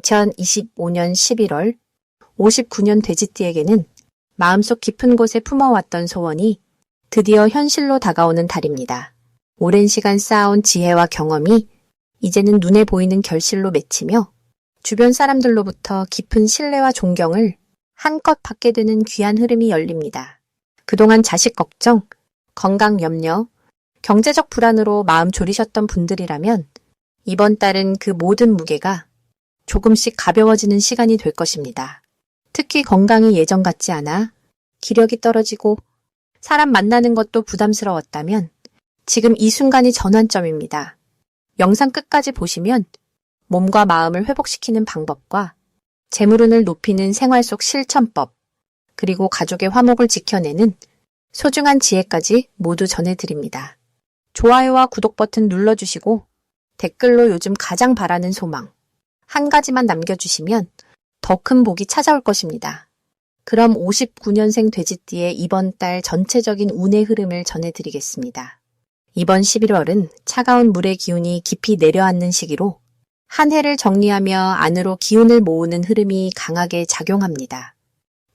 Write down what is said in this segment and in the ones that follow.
2025년 11월 59년 돼지띠에게는 마음속 깊은 곳에 품어왔던 소원이 드디어 현실로 다가오는 달입니다. 오랜 시간 쌓아온 지혜와 경험이 이제는 눈에 보이는 결실로 맺히며 주변 사람들로부터 깊은 신뢰와 존경을 한껏 받게 되는 귀한 흐름이 열립니다. 그동안 자식 걱정, 건강 염려, 경제적 불안으로 마음 졸이셨던 분들이라면 이번 달은 그 모든 무게가 조금씩 가벼워지는 시간이 될 것입니다. 특히 건강이 예전 같지 않아 기력이 떨어지고 사람 만나는 것도 부담스러웠다면 지금 이 순간이 전환점입니다. 영상 끝까지 보시면 몸과 마음을 회복시키는 방법과 재물운을 높이는 생활 속 실천법, 그리고 가족의 화목을 지켜내는 소중한 지혜까지 모두 전해드립니다. 좋아요와 구독 버튼 눌러주시고 댓글로 요즘 가장 바라는 소망 한 가지만 남겨주시면 더 큰 복이 찾아올 것입니다. 그럼 59년생 돼지띠의 이번 달 전체적인 운의 흐름을 전해드리겠습니다. 이번 11월은 차가운 물의 기운이 깊이 내려앉는 시기로 한 해를 정리하며 안으로 기운을 모으는 흐름이 강하게 작용합니다.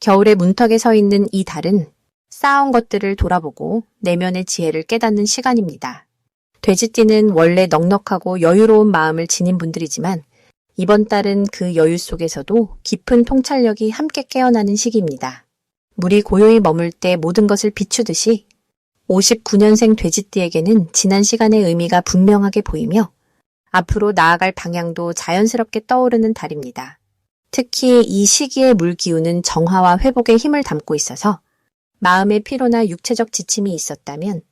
겨울의 문턱에 서 있는 이 달은 쌓아온 것들을 돌아보고 내면의 지혜를 깨닫는 시간입니다. 돼지띠는 원래 넉넉하고 여유로운 마음을 지닌 분들이지만 이번 달은 그 여유 속에서도 깊은 통찰력이 함께 깨어나는 시기입니다. 물이 고요히 머물 때 모든 것을 비추듯이 59년생 돼지띠에게는 지난 시간의 의미가 분명하게 보이며 앞으로 나아갈 방향도 자연스럽게 떠오르는 달입니다. 특히 이 시기의 물 기운은 정화와 회복에 힘을 담고 있어서 마음의 피로나 육체적 지침이 있었다면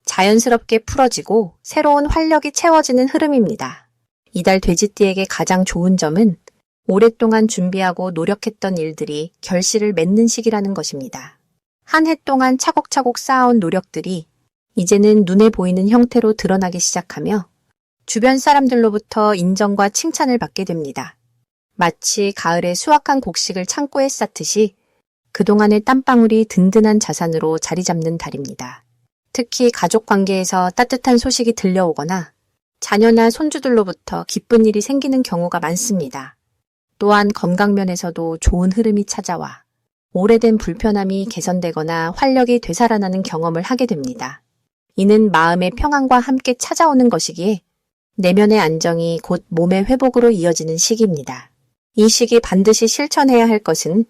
자연스럽게 풀어지고 새로운 활력이 채워지는 흐름입니다. 이달 돼지띠에게 가장 좋은 점은 오랫동안 준비하고 노력했던 일들이 결실을 맺는 시기라는 것입니다. 한 해 동안 차곡차곡 쌓아온 노력들이 이제는 눈에 보이는 형태로 드러나기 시작하며 주변 사람들로부터 인정과 칭찬을 받게 됩니다. 마치 가을에 수확한 곡식을 창고에 쌓듯이 그동안의 땀방울이 든든한 자산으로 자리 잡는 달입니다. 특히 가족 관계에서 따뜻한 소식이 들려오거나 자녀나 손주들로부터 기쁜 일이 생기는 경우가 많습니다. 또한 건강면에서도 좋은 흐름이 찾아와 오래된 불편함이 개선되거나 활력이 되살아나는 경험을 하게 됩니다. 이는 마음의 평안과 함께 찾아오는 것이기에 내면의 안정이 곧 몸의 회복으로 이어지는 시기입니다. 이 시기 반드시 실천해야 할 것은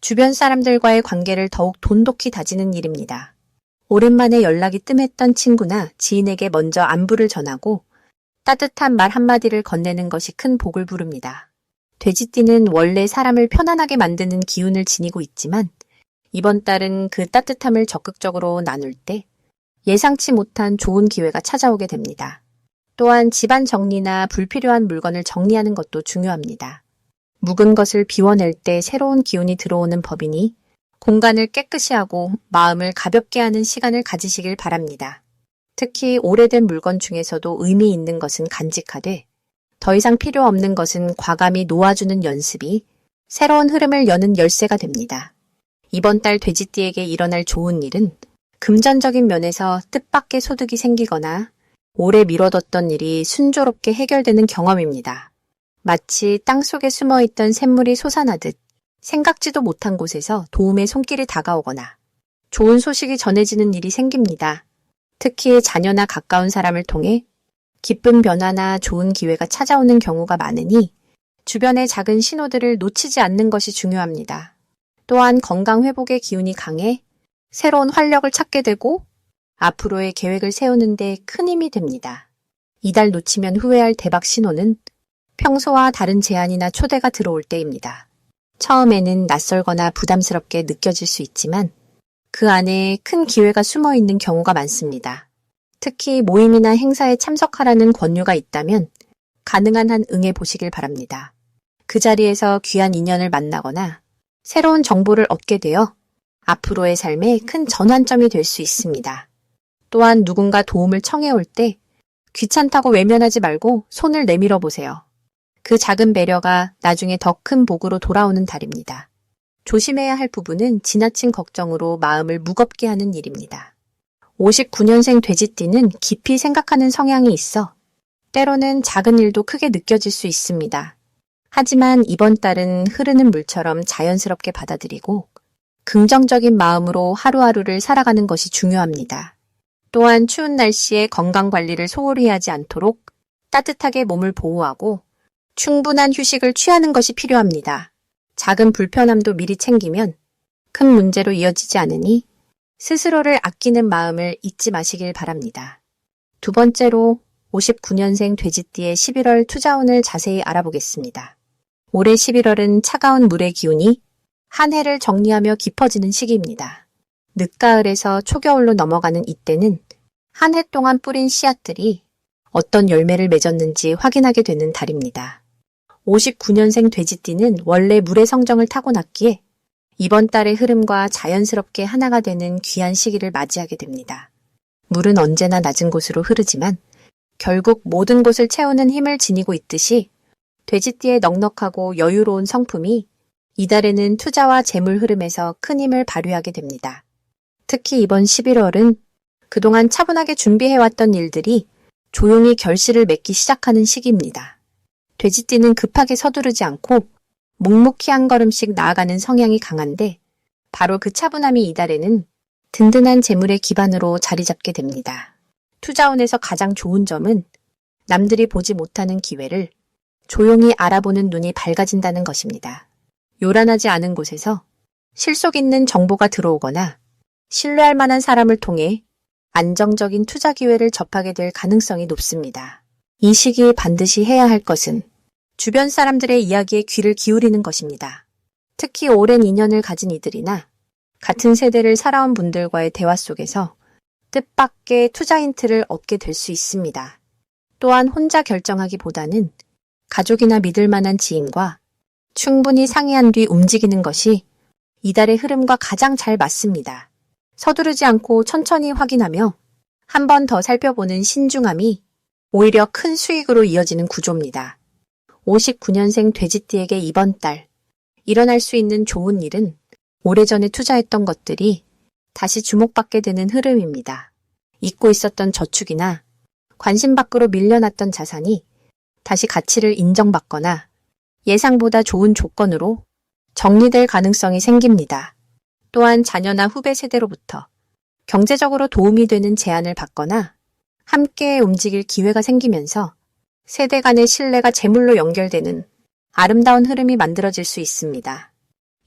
주변 사람들과의 관계를 더욱 돈독히 다지는 일입니다. 오랜만에 연락이 뜸했던 친구나 지인에게 먼저 안부를 전하고 따뜻한 말 한마디를 건네는 것이 큰 복을 부릅니다. 돼지띠는 원래 사람을 편안하게 만드는 기운을 지니고 있지만 이번 달은 그 따뜻함을 적극적으로 나눌 때 예상치 못한 좋은 기회가 찾아오게 됩니다. 또한 집안 정리나 불필요한 물건을 정리하는 것도 중요합니다. 묵은 것을 비워낼 때 새로운 기운이 들어오는 법이니 공간을 깨끗이 하고 마음을 가볍게 하는 시간을 가지시길 바랍니다. 특히 오래된 물건 중에서도 의미 있는 것은 간직하되 더 이상 필요 없는 것은 과감히 놓아주는 연습이 새로운 흐름을 여는 열쇠가 됩니다. 이번 달 돼지띠에게 일어날 좋은 일은 금전적인 면에서 뜻밖의 소득이 생기거나 오래 미뤄뒀던 일이 순조롭게 해결되는 경험입니다. 마치 땅속에 숨어있던 샘물이 솟아나듯 생각지도 못한 곳에서 도움의 손길이 다가오거나 좋은 소식이 전해지는 일이 생깁니다. 특히 자녀나 가까운 사람을 통해 기쁜 변화나 좋은 기회가 찾아오는 경우가 많으니 주변의 작은 신호들을 놓치지 않는 것이 중요합니다. 또한 건강 회복의 기운이 강해 새로운 활력을 찾게 되고 앞으로의 계획을 세우는 데 큰 힘이 됩니다. 이달 놓치면 후회할 대박 신호는 평소와 다른 제안이나 초대가 들어올 때입니다. 처음에는 낯설거나 부담스럽게 느껴질 수 있지만 그 안에 큰 기회가 숨어 있는 경우가 많습니다. 특히 모임이나 행사에 참석하라는 권유가 있다면 가능한 한 응해 보시길 바랍니다. 그 자리에서 귀한 인연을 만나거나 새로운 정보를 얻게 되어 앞으로의 삶에 큰 전환점이 될 수 있습니다. 또한 누군가 도움을 청해올 때 귀찮다고 외면하지 말고 손을 내밀어 보세요. 그 작은 배려가 나중에 더 큰 복으로 돌아오는 달입니다. 조심해야 할 부분은 지나친 걱정으로 마음을 무겁게 하는 일입니다. 59년생 돼지띠는 깊이 생각하는 성향이 있어 때로는 작은 일도 크게 느껴질 수 있습니다. 하지만 이번 달은 흐르는 물처럼 자연스럽게 받아들이고 긍정적인 마음으로 하루하루를 살아가는 것이 중요합니다. 또한 추운 날씨에 건강 관리를 소홀히 하지 않도록 따뜻하게 몸을 보호하고 충분한 휴식을 취하는 것이 필요합니다. 작은 불편함도 미리 챙기면 큰 문제로 이어지지 않으니 스스로를 아끼는 마음을 잊지 마시길 바랍니다. 두 번째로 59년생 돼지띠의 11월 투자운을 자세히 알아보겠습니다. 올해 11월은 차가운 물의 기운이 한 해를 정리하며 깊어지는 시기입니다. 늦가을에서 초겨울로 넘어가는 이때는 한 해 동안 뿌린 씨앗들이 어떤 열매를 맺었는지 확인하게 되는 달입니다. 59년생 돼지띠는 원래 물의 성정을 타고났기에 이번 달의 흐름과 자연스럽게 하나가 되는 귀한 시기를 맞이하게 됩니다. 물은 언제나 낮은 곳으로 흐르지만 결국 모든 곳을 채우는 힘을 지니고 있듯이 돼지띠의 넉넉하고 여유로운 성품이 이달에는 투자와 재물 흐름에서 큰 힘을 발휘하게 됩니다. 특히 이번 11월은 그동안 차분하게 준비해왔던 일들이 조용히 결실을 맺기 시작하는 시기입니다. 돼지띠는 급하게 서두르지 않고 묵묵히 한 걸음씩 나아가는 성향이 강한데 바로 그 차분함이 이달에는 든든한 재물의 기반으로 자리 잡게 됩니다. 투자운에서 가장 좋은 점은 남들이 보지 못하는 기회를 조용히 알아보는 눈이 밝아진다는 것입니다. 요란하지 않은 곳에서 실속 있는 정보가 들어오거나 신뢰할 만한 사람을 통해 안정적인 투자 기회를 접하게 될 가능성이 높습니다. 이 시기에 반드시 해야 할 것은 주변 사람들의 이야기에 귀를 기울이는 것입니다. 특히 오랜 인연을 가진 이들이나 같은 세대를 살아온 분들과의 대화 속에서 뜻밖의 투자 힌트를 얻게 될 수 있습니다. 또한 혼자 결정하기보다는 가족이나 믿을 만한 지인과 충분히 상의한 뒤 움직이는 것이 이달의 흐름과 가장 잘 맞습니다. 서두르지 않고 천천히 확인하며 한 번 더 살펴보는 신중함이 오히려 큰 수익으로 이어지는 구조입니다. 59년생 돼지띠에게 이번 달 일어날 수 있는 좋은 일은 오래전에 투자했던 것들이 다시 주목받게 되는 흐름입니다. 잊고 있었던 저축이나 관심 밖으로 밀려났던 자산이 다시 가치를 인정받거나 예상보다 좋은 조건으로 정리될 가능성이 생깁니다. 또한 자녀나 후배 세대로부터 경제적으로 도움이 되는 제안을 받거나 함께 움직일 기회가 생기면서 세대 간의 신뢰가 재물로 연결되는 아름다운 흐름이 만들어질 수 있습니다.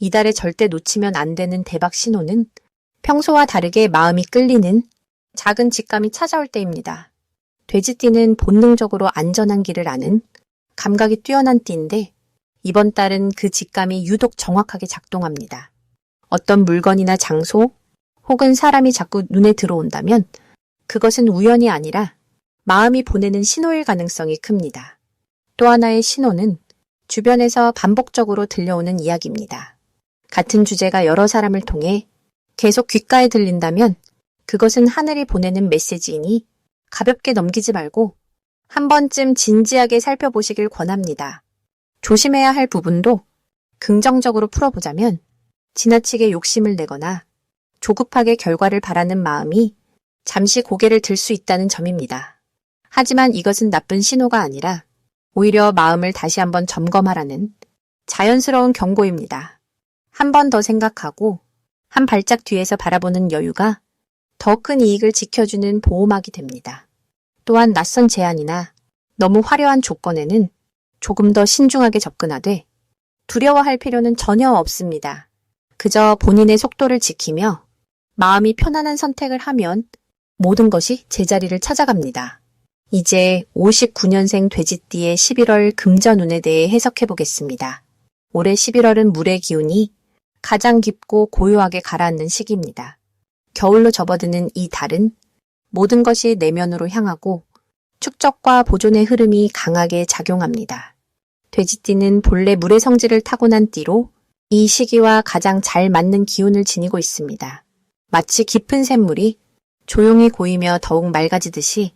이달에 절대 놓치면 안 되는 대박 신호는 평소와 다르게 마음이 끌리는 작은 직감이 찾아올 때입니다. 돼지띠는 본능적으로 안전한 길을 아는 감각이 뛰어난 띠인데 이번 달은 그 직감이 유독 정확하게 작동합니다. 어떤 물건이나 장소 혹은 사람이 자꾸 눈에 들어온다면 그것은 우연이 아니라 마음이 보내는 신호일 가능성이 큽니다. 또 하나의 신호는 주변에서 반복적으로 들려오는 이야기입니다. 같은 주제가 여러 사람을 통해 계속 귓가에 들린다면 그것은 하늘이 보내는 메시지이니 가볍게 넘기지 말고 한 번쯤 진지하게 살펴보시길 권합니다. 조심해야 할 부분도 긍정적으로 풀어보자면 지나치게 욕심을 내거나 조급하게 결과를 바라는 마음이 잠시 고개를 들 수 있다는 점입니다. 하지만 이것은 나쁜 신호가 아니라 오히려 마음을 다시 한번 점검하라는 자연스러운 경고입니다. 한 번 더 생각하고 한 발짝 뒤에서 바라보는 여유가 더 큰 이익을 지켜주는 보호막이 됩니다. 또한 낯선 제안이나 너무 화려한 조건에는 조금 더 신중하게 접근하되 두려워할 필요는 전혀 없습니다. 그저 본인의 속도를 지키며 마음이 편안한 선택을 하면 모든 것이 제자리를 찾아갑니다. 이제 59년생 돼지띠의 11월 금전운에 대해 해석해 보겠습니다. 올해 11월은 물의 기운이 가장 깊고 고요하게 가라앉는 시기입니다. 겨울로 접어드는 이 달은 모든 것이 내면으로 향하고 축적과 보존의 흐름이 강하게 작용합니다. 돼지띠는 본래 물의 성질을 타고난 띠로 이 시기와 가장 잘 맞는 기운을 지니고 있습니다. 마치 깊은 샘물이 조용히 고이며 더욱 맑아지듯이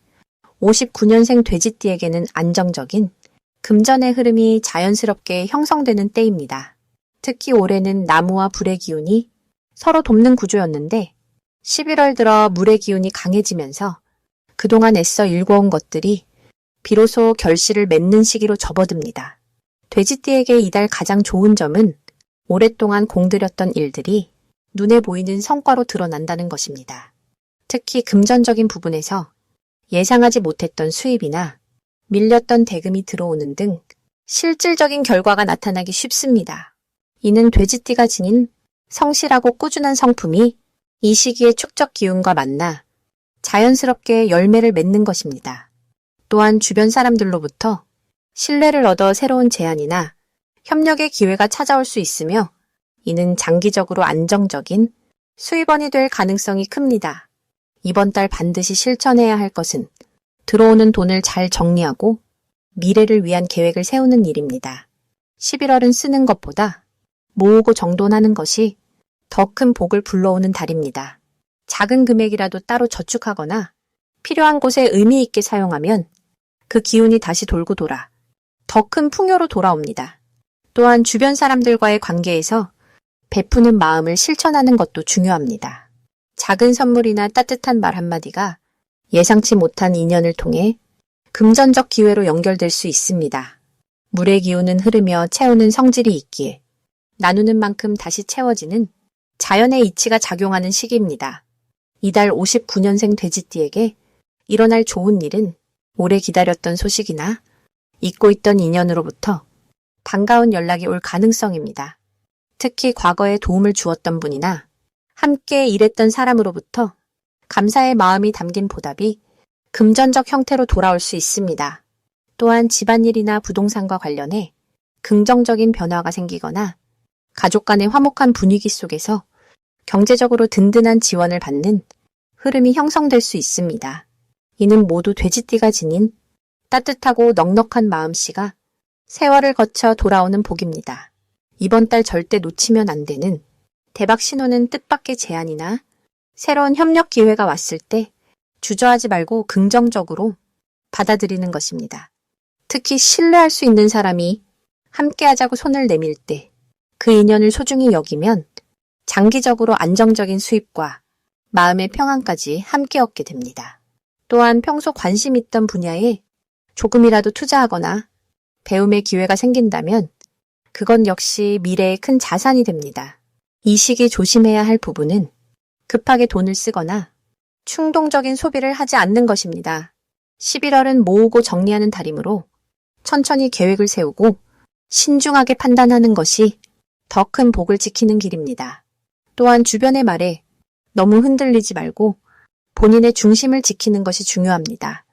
59년생 돼지띠에게는 안정적인 금전의 흐름이 자연스럽게 형성되는 때입니다. 특히 올해는 나무와 불의 기운이 서로 돕는 구조였는데 11월 들어 물의 기운이 강해지면서 그동안 애써 일궈온 것들이 비로소 결실을 맺는 시기로 접어듭니다. 돼지띠에게 이달 가장 좋은 점은 오랫동안 공들였던 일들이 눈에 보이는 성과로 드러난다는 것입니다. 특히 금전적인 부분에서 예상하지 못했던 수입이나 밀렸던 대금이 들어오는 등 실질적인 결과가 나타나기 쉽습니다. 이는 돼지띠가 지닌 성실하고 꾸준한 성품이 이 시기의 축적 기운과 만나 자연스럽게 열매를 맺는 것입니다. 또한 주변 사람들로부터 신뢰를 얻어 새로운 제안이나 협력의 기회가 찾아올 수 있으며 이는 장기적으로 안정적인 수입원이 될 가능성이 큽니다. 이번 달 반드시 실천해야 할 것은 들어오는 돈을 잘 정리하고 미래를 위한 계획을 세우는 일입니다. 11월은 쓰는 것보다 모으고 정돈하는 것이 더 큰 복을 불러오는 달입니다. 작은 금액이라도 따로 저축하거나 필요한 곳에 의미 있게 사용하면 그 기운이 다시 돌고 돌아 더 큰 풍요로 돌아옵니다. 또한 주변 사람들과의 관계에서 베푸는 마음을 실천하는 것도 중요합니다. 작은 선물이나 따뜻한 말 한마디가 예상치 못한 인연을 통해 금전적 기회로 연결될 수 있습니다. 물의 기운은 흐르며 채우는 성질이 있기에 나누는 만큼 다시 채워지는 자연의 이치가 작용하는 시기입니다. 이달 59년생 돼지띠에게 일어날 좋은 일은 오래 기다렸던 소식이나 잊고 있던 인연으로부터 반가운 연락이 올 가능성입니다. 특히 과거에 도움을 주었던 분이나 함께 일했던 사람으로부터 감사의 마음이 담긴 보답이 금전적 형태로 돌아올 수 있습니다. 또한 집안일이나 부동산과 관련해 긍정적인 변화가 생기거나 가족 간의 화목한 분위기 속에서 경제적으로 든든한 지원을 받는 흐름이 형성될 수 있습니다. 이는 모두 돼지띠가 지닌 따뜻하고 넉넉한 마음씨가 세월을 거쳐 돌아오는 복입니다. 이번 달 절대 놓치면 안 되는 대박 신호는 뜻밖의 제안이나 새로운 협력 기회가 왔을 때 주저하지 말고 긍정적으로 받아들이는 것입니다. 특히 신뢰할 수 있는 사람이 함께하자고 손을 내밀 때 그 인연을 소중히 여기면 장기적으로 안정적인 수입과 마음의 평안까지 함께 얻게 됩니다. 또한 평소 관심 있던 분야에 조금이라도 투자하거나 배움의 기회가 생긴다면 그건 역시 미래의 큰 자산이 됩니다. 이 시기 조심해야 할 부분은 급하게 돈을 쓰거나 충동적인 소비를 하지 않는 것입니다. 11월은 모으고 정리하는 달이므로 천천히 계획을 세우고 신중하게 판단하는 것이 더 큰 복을 지키는 길입니다. 또한 주변의 말에 너무 흔들리지 말고 본인의 중심을 지키는 것이 중요합니다.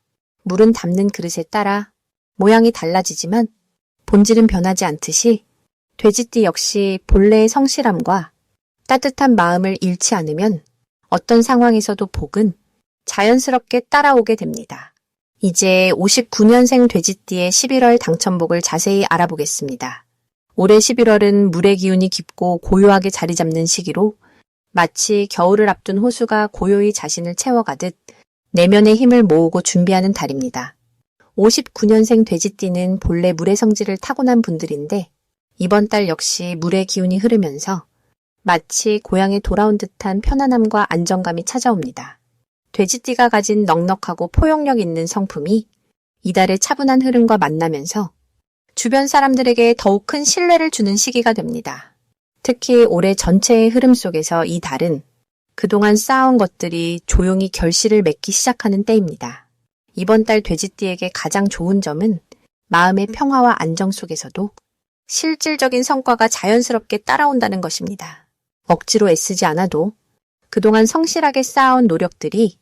물은 담는 그릇에 따라 모양이 달라지지만 본질은 변하지 않듯이 돼지띠 역시 본래의 성실함과 따뜻한 마음을 잃지 않으면 어떤 상황에서도 복은 자연스럽게 따라오게 됩니다. 이제 59년생 돼지띠의 11월 당첨복을 자세히 알아보겠습니다. 올해 11월은 물의 기운이 깊고 고요하게 자리 잡는 시기로 마치 겨울을 앞둔 호수가 고요히 자신을 채워가듯 내면의 힘을 모으고 준비하는 달입니다. 59년생 돼지띠는 본래 물의 성질을 타고난 분들인데 이번 달 역시 물의 기운이 흐르면서 마치 고향에 돌아온 듯한 편안함과 안정감이 찾아옵니다. 돼지띠가 가진 넉넉하고 포용력 있는 성품이 이달의 차분한 흐름과 만나면서 주변 사람들에게 더욱 큰 신뢰를 주는 시기가 됩니다. 특히 올해 전체의 흐름 속에서 이 달은 그동안 쌓아온 것들이 조용히 결실을 맺기 시작하는 때입니다. 이번 달 돼지띠에게 가장 좋은 점은 마음의 평화와 안정 속에서도 실질적인 성과가 자연스럽게 따라온다는 것입니다. 억지로 애쓰지 않아도 그동안 성실하게 쌓아온 노력들이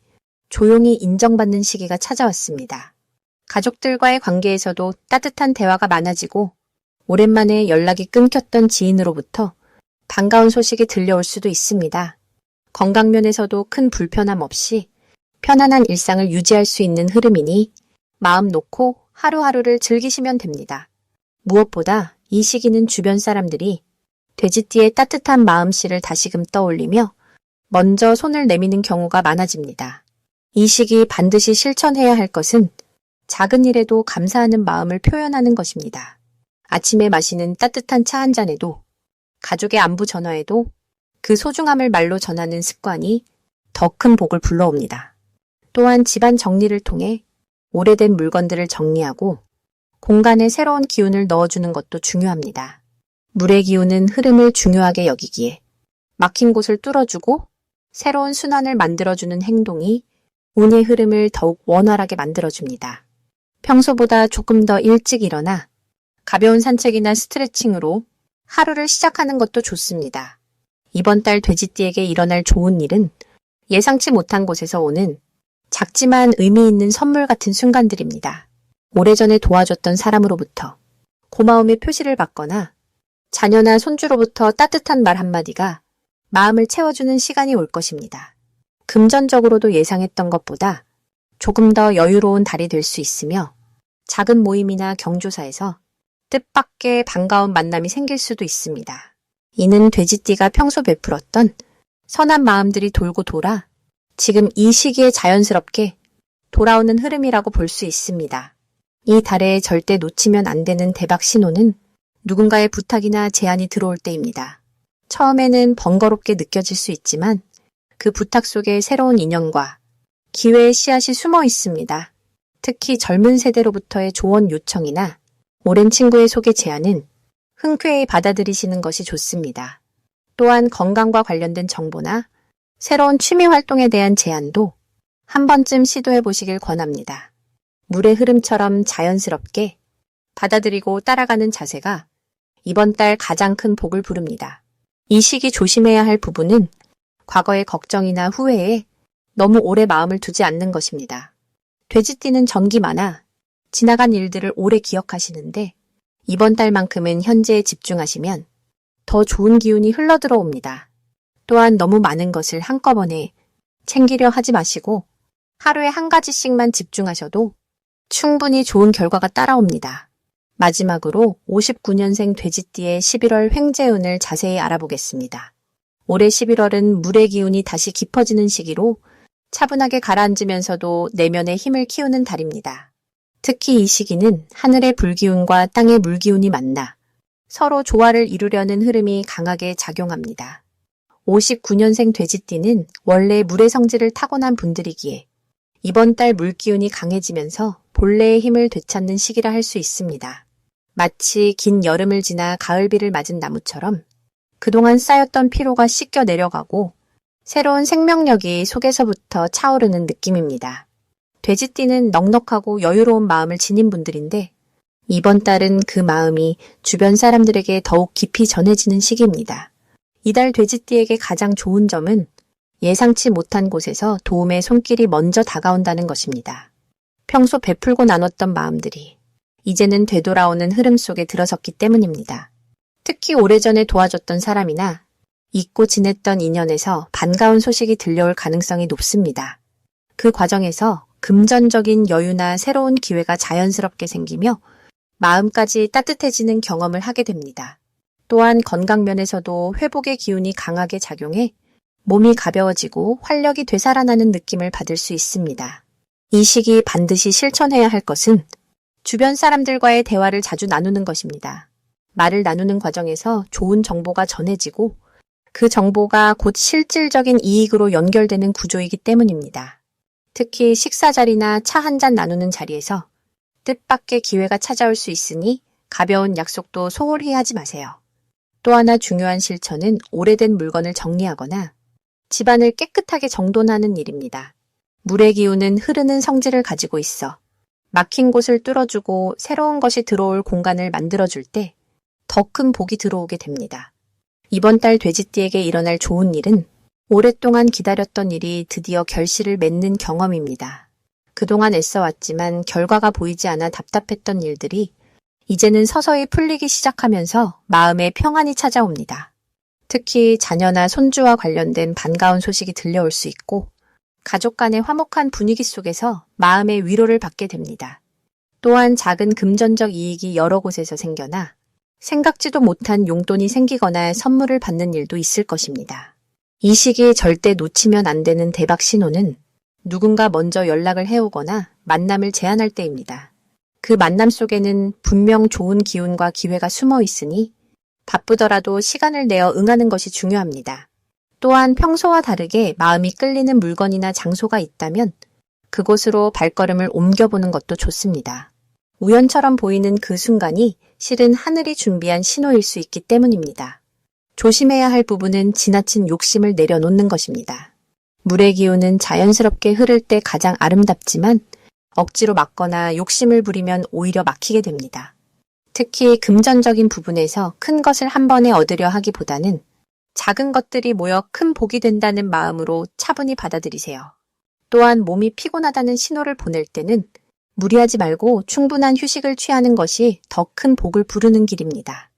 조용히 인정받는 시기가 찾아왔습니다. 가족들과의 관계에서도 따뜻한 대화가 많아지고 오랜만에 연락이 끊겼던 지인으로부터 반가운 소식이 들려올 수도 있습니다. 건강면에서도 큰 불편함 없이 편안한 일상을 유지할 수 있는 흐름이니 마음 놓고 하루하루를 즐기시면 됩니다. 무엇보다 이 시기는 주변 사람들이 돼지띠의 따뜻한 마음씨를 다시금 떠올리며 먼저 손을 내미는 경우가 많아집니다. 이 시기 반드시 실천해야 할 것은 작은 일에도 감사하는 마음을 표현하는 것입니다. 아침에 마시는 따뜻한 차 한 잔에도 가족의 안부 전화에도 그 소중함을 말로 전하는 습관이 더 큰 복을 불러옵니다. 또한 집안 정리를 통해 오래된 물건들을 정리하고 공간에 새로운 기운을 넣어주는 것도 중요합니다. 물의 기운은 흐름을 중요하게 여기기에 막힌 곳을 뚫어주고 새로운 순환을 만들어주는 행동이 운의 흐름을 더욱 원활하게 만들어줍니다. 평소보다 조금 더 일찍 일어나 가벼운 산책이나 스트레칭으로 하루를 시작하는 것도 좋습니다. 이번 달 돼지띠에게 일어날 좋은 일은 예상치 못한 곳에서 오는 작지만 의미 있는 선물 같은 순간들입니다. 오래전에 도와줬던 사람으로부터 고마움의 표시를 받거나 자녀나 손주로부터 따뜻한 말 한마디가 마음을 채워주는 시간이 올 것입니다. 금전적으로도 예상했던 것보다 조금 더 여유로운 달이 될 수 있으며 작은 모임이나 경조사에서 뜻밖의 반가운 만남이 생길 수도 있습니다. 이는 돼지띠가 평소 베풀었던 선한 마음들이 돌고 돌아 지금 이 시기에 자연스럽게 돌아오는 흐름이라고 볼 수 있습니다. 이 달에 절대 놓치면 안 되는 대박 신호는 누군가의 부탁이나 제안이 들어올 때입니다. 처음에는 번거롭게 느껴질 수 있지만 그 부탁 속에 새로운 인연과 기회의 씨앗이 숨어 있습니다. 특히 젊은 세대로부터의 조언 요청이나 오랜 친구의 소개 제안은 흔쾌히 받아들이시는 것이 좋습니다. 또한 건강과 관련된 정보나 새로운 취미 활동에 대한 제안도 한 번쯤 시도해 보시길 권합니다. 물의 흐름처럼 자연스럽게 받아들이고 따라가는 자세가 이번 달 가장 큰 복을 부릅니다. 이 시기 조심해야 할 부분은 과거의 걱정이나 후회에 너무 오래 마음을 두지 않는 것입니다. 돼지띠는 전기 많아 지나간 일들을 오래 기억하시는데 이번 달만큼은 현재에 집중하시면 더 좋은 기운이 흘러들어옵니다. 또한 너무 많은 것을 한꺼번에 챙기려 하지 마시고 하루에 한 가지씩만 집중하셔도 충분히 좋은 결과가 따라옵니다. 마지막으로 59년생 돼지띠의 11월 횡재운을 자세히 알아보겠습니다. 올해 11월은 물의 기운이 다시 깊어지는 시기로 차분하게 가라앉으면서도 내면의 힘을 키우는 달입니다. 특히 이 시기는 하늘의 불기운과 땅의 물기운이 만나 서로 조화를 이루려는 흐름이 강하게 작용합니다. 59년생 돼지띠는 원래 물의 성질을 타고난 분들이기에 이번 달 물기운이 강해지면서 본래의 힘을 되찾는 시기라 할 수 있습니다. 마치 긴 여름을 지나 가을비를 맞은 나무처럼 그동안 쌓였던 피로가 씻겨 내려가고 새로운 생명력이 속에서부터 차오르는 느낌입니다. 돼지띠는 넉넉하고 여유로운 마음을 지닌 분들인데 이번 달은 그 마음이 주변 사람들에게 더욱 깊이 전해지는 시기입니다. 이달 돼지띠에게 가장 좋은 점은 예상치 못한 곳에서 도움의 손길이 먼저 다가온다는 것입니다. 평소 베풀고 나눴던 마음들이 이제는 되돌아오는 흐름 속에 들어섰기 때문입니다. 특히 오래전에 도와줬던 사람이나 잊고 지냈던 인연에서 반가운 소식이 들려올 가능성이 높습니다. 그 과정에서 금전적인 여유나 새로운 기회가 자연스럽게 생기며 마음까지 따뜻해지는 경험을 하게 됩니다. 또한 건강 면에서도 회복의 기운이 강하게 작용해 몸이 가벼워지고 활력이 되살아나는 느낌을 받을 수 있습니다. 이 시기 반드시 실천해야 할 것은 주변 사람들과의 대화를 자주 나누는 것입니다. 말을 나누는 과정에서 좋은 정보가 전해지고 그 정보가 곧 실질적인 이익으로 연결되는 구조이기 때문입니다. 특히 식사 자리나 차 한 잔 나누는 자리에서 뜻밖의 기회가 찾아올 수 있으니 가벼운 약속도 소홀히 하지 마세요. 또 하나 중요한 실천은 오래된 물건을 정리하거나 집안을 깨끗하게 정돈하는 일입니다. 물의 기운은 흐르는 성질을 가지고 있어 막힌 곳을 뚫어주고 새로운 것이 들어올 공간을 만들어줄 때 더 큰 복이 들어오게 됩니다. 이번 달 돼지띠에게 일어날 좋은 일은 오랫동안 기다렸던 일이 드디어 결실을 맺는 경험입니다. 그동안 애써왔지만 결과가 보이지 않아 답답했던 일들이 이제는 서서히 풀리기 시작하면서 마음에 평안이 찾아옵니다. 특히 자녀나 손주와 관련된 반가운 소식이 들려올 수 있고 가족 간의 화목한 분위기 속에서 마음의 위로를 받게 됩니다. 또한 작은 금전적 이익이 여러 곳에서 생겨나 생각지도 못한 용돈이 생기거나 선물을 받는 일도 있을 것입니다. 이 시기에 절대 놓치면 안 되는 대박 신호는 누군가 먼저 연락을 해오거나 만남을 제안할 때입니다. 그 만남 속에는 분명 좋은 기운과 기회가 숨어 있으니 바쁘더라도 시간을 내어 응하는 것이 중요합니다. 또한 평소와 다르게 마음이 끌리는 물건이나 장소가 있다면 그곳으로 발걸음을 옮겨보는 것도 좋습니다. 우연처럼 보이는 그 순간이 실은 하늘이 준비한 신호일 수 있기 때문입니다. 조심해야 할 부분은 지나친 욕심을 내려놓는 것입니다. 물의 기운은 자연스럽게 흐를 때 가장 아름답지만 억지로 막거나 욕심을 부리면 오히려 막히게 됩니다. 특히 금전적인 부분에서 큰 것을 한 번에 얻으려 하기보다는 작은 것들이 모여 큰 복이 된다는 마음으로 차분히 받아들이세요. 또한 몸이 피곤하다는 신호를 보낼 때는 무리하지 말고 충분한 휴식을 취하는 것이 더 큰 복을 부르는 길입니다.